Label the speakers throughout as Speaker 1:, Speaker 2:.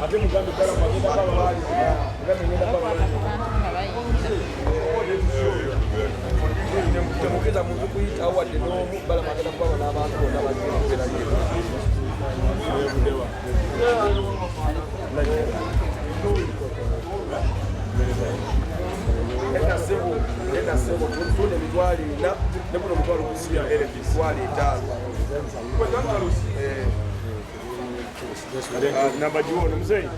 Speaker 1: ate mugambe kala magenda bawali mugambe ngenda bawali temugeza muntu kuyita wadde n'omu bala magenda kubawo n'abantu bonna bagenda Nasebo tuone mitwali na nebuno mutwalo kusia mitwali 5 namba jione mzee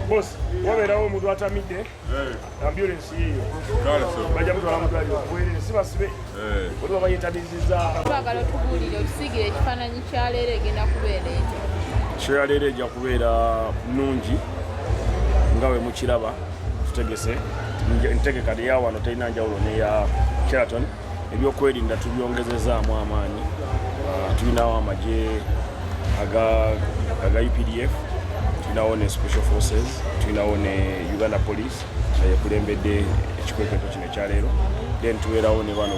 Speaker 1: boss waberawo omuntu atamidde ambulance yiyo bajja mutwala mutwali okwere si basibe olwo bayitaliziza
Speaker 2: twagala tubulire otusigire ekifaananyi kya leero egenda kubeera
Speaker 1: ekyo leero ejja kubeera nnungi nga we mukiraba tutegese ntegeka ya wano terina njawulo neya Sheraton ebyokwerinda tubyongezezaamu amaanyi tulinawo amagye aga UPDF tulinawo ne Special Forces tulinawo ne Uganda Police ekulembedde ekikwekweto kino ekyaleero then tubeerawo ne bano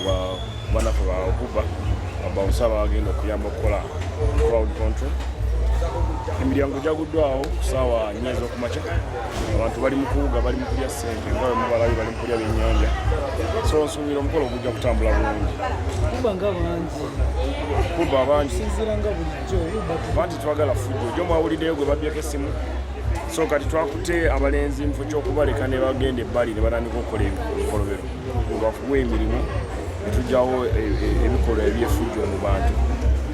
Speaker 1: banafe ba Okuba abawusa bagenda okuyamba okukola crowd control emiryango gyaguddwawo kusaawa 4 ez'okumakya abantu bali mu kuwuga bali mu kulya ssente nga mubalabi bali mu kulya byennyanja so nsuubira omukolo ogujja kutambula bulungi kuba abangi banti twagala fujjo gyo mwawuliddeyo gwe babyeko essimu so kati twakutte abalenzi mufo ky'okubaleka ne bagenda ebbali ne batandika okukola ebikolobero lwakuwa emirimu ne tujjawo ebikolwa ebyefujjo mu bantu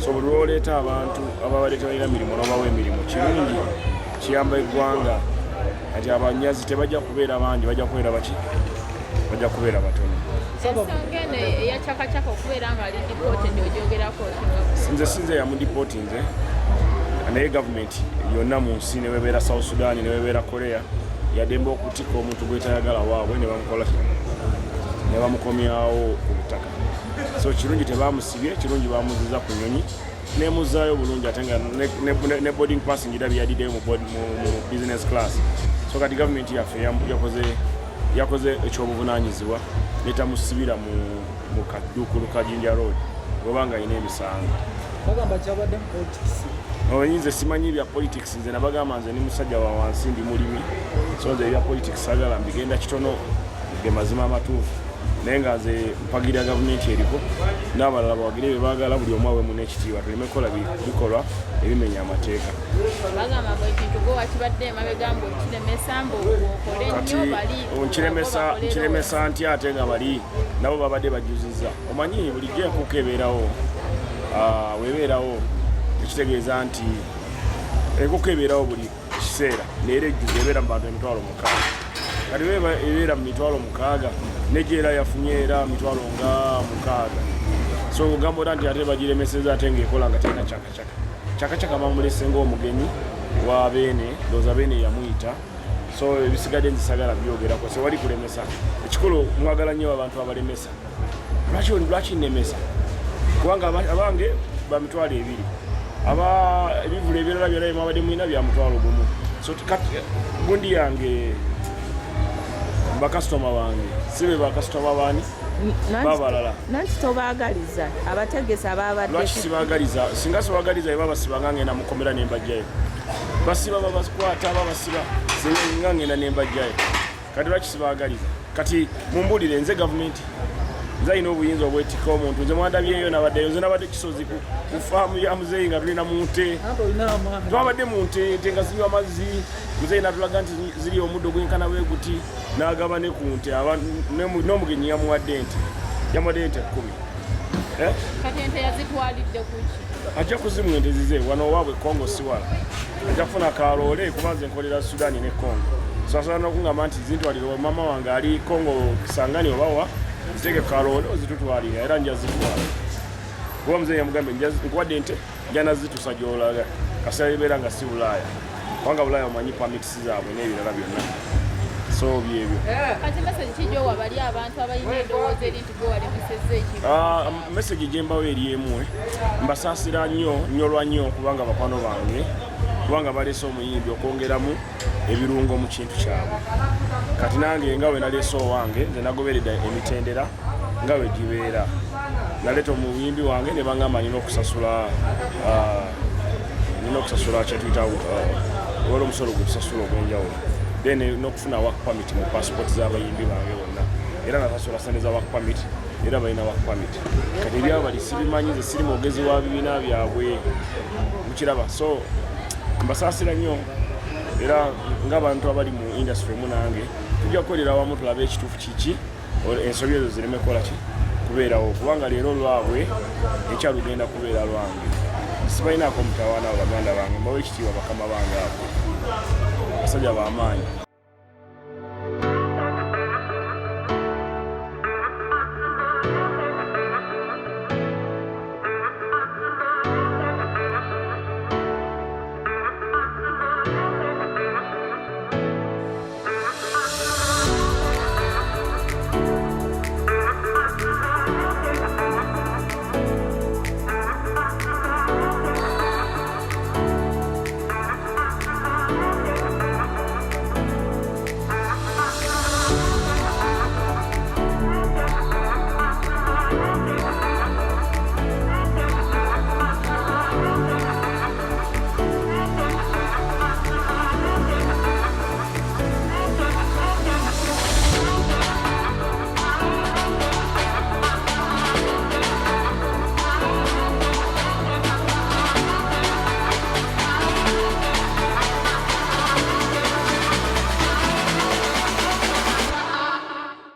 Speaker 1: so buli lwoleeta abantu ababadde tebalina mirimu n'obawa emirimu kirungi kiyamba eggwanga kati abanyazi tebajja kubeera bangi bajja kubeera baki bajja kubeera batono
Speaker 2: ensonga eno eyakyakakyaka okubeera nga ali dipooti ndiojogerako
Speaker 1: sinze yamudipooti nze naye gavumenti yonna mu nsi ne webeera South Sudan ne webeera Korea yademba okutika omuntu gwetayagala waabwe ne bamukola ne bamukomyawo ku butaka so kirungi tebamusibye kirungi bamuziza ku nyonyi nemuzaayo bulungi ate nga ne boarding pass ngirabye yadiddeyo mu business class so kati gavumenti yaffe yakoze ekyobuvunaanyizibwa netamusibira mu kaduukulu ka Jinja Road bwobanga alina emisango oyinza simanyi bya politics nze nabagamba nze ni musajja wa wansi ndi mulimi so nze ebya politics sagala mbigenda kitono ge mazima amatuufu naye nga nze mpagirira gavumenti eriko n'abalala bawagire bye baagala buli omu awemu n'ekitiibwa tuleme kukola bikolwa ebimenya amateeka nkiremesa ntya ate nga bali nabo babadde bajuzizza omanyi bulijjo enkuuka ebeerawo webeerawo ekitegeeza nti enkuuka ebeerawo buli kiseera leero ejjuza ebeera mu bantu 6,000 kati ebeera mu 6,000 nejera yafunye era 6,000 so ogamba ota nti ate bagiremeseza ate ngaekola nga terina kyakakyaka bamulese ng'omugenyi wa Beene ndowooza Beene yamuyita so ebisigadde nzisagala byogerako sewali kulemesa ekikolo mwagala nnyo abantu abalemesa lwaki nnemesa kubanga abange ba 2,000 ebivula ebirala byonna byemwabadde mulina bya 1,000 so gundi yange bakasitoma bange sibe bakasitoma baani babalala
Speaker 3: nanti tobaagaliza abategesi ababadde
Speaker 1: lwaki sibaagaliza singa sibaagaliza bwe babasibanga ngenda mukomera nembajjayo basiba babakwata babasiba singa ngenda nembajjayo kati lwaki sibaagaliza kati mumbulire nze gavumenti nze alina obuyinza obwetika omuntu nze mwandabyeyo nabaddeyo nze nabadde kisozi ku faamu ya muzeeyi nga tulina munte twabadde munte nga zinywa amazzi muzeeyi natulaga nti ziri omuddo gwenkana bwe guti n'agaba ne ku nte n'omugenyi yamuwadde ente 10
Speaker 2: kati ente yazitwalidde kuki
Speaker 1: ajja kuzimu ente zize wano owaabwe Congo siwala ajja kufuna kaloole kuba nze nkolera Sudani ne Congo so asobola n'okungamba nti zintwalire mama wange ali Congo Kisangani obawa ziteke kaloole ozitutwalira era nja zitwala kuba muzeeyi yamugambe nkuwadde ente njana zitusa gy'olaga kaseera libeera nga si Bulaaya kubanga Bulaaya omanyi pamits zaabwe n'ebirala byonna so byebyo
Speaker 2: kati message kijjo wabali abantu abalina endowooza eri nti gwe walemesezza ekibi
Speaker 1: message gye mbawo eri emu mbasaasira nnyo lwa nnyo kubanga bakwano bange kubanga baleese omuyimbi okwongeramu ebirungo mu kintu kyabwe kati nange nga we naleese owange nze nagoberera emitendera nga we gibeera naleeta omuyimbi wange ne bangamba nina okusasula kyetuyita wala omusolo gwe tusasula ogw'enjawulo then n'okufuna work permit mu passport z'abayimbi bange bonna era nasasula sente za work permit era balina work permit kati ebyabali sibimanyi nze siri mwogezi wa bibiina byabwe mukiraba so mbasaasira nnyo era ng'abantu abali mu industry munange tujja kukolera wamu tulabe ekituufu kiki ensobi ezo zireme kukola ki kubeerawo kubanga leero lwabwe ekyalugenda kubeera lwange sibalinaako mutawaana abo baganda bange mbawe ekitiibwa bakama bange abo basajja b'amaanyi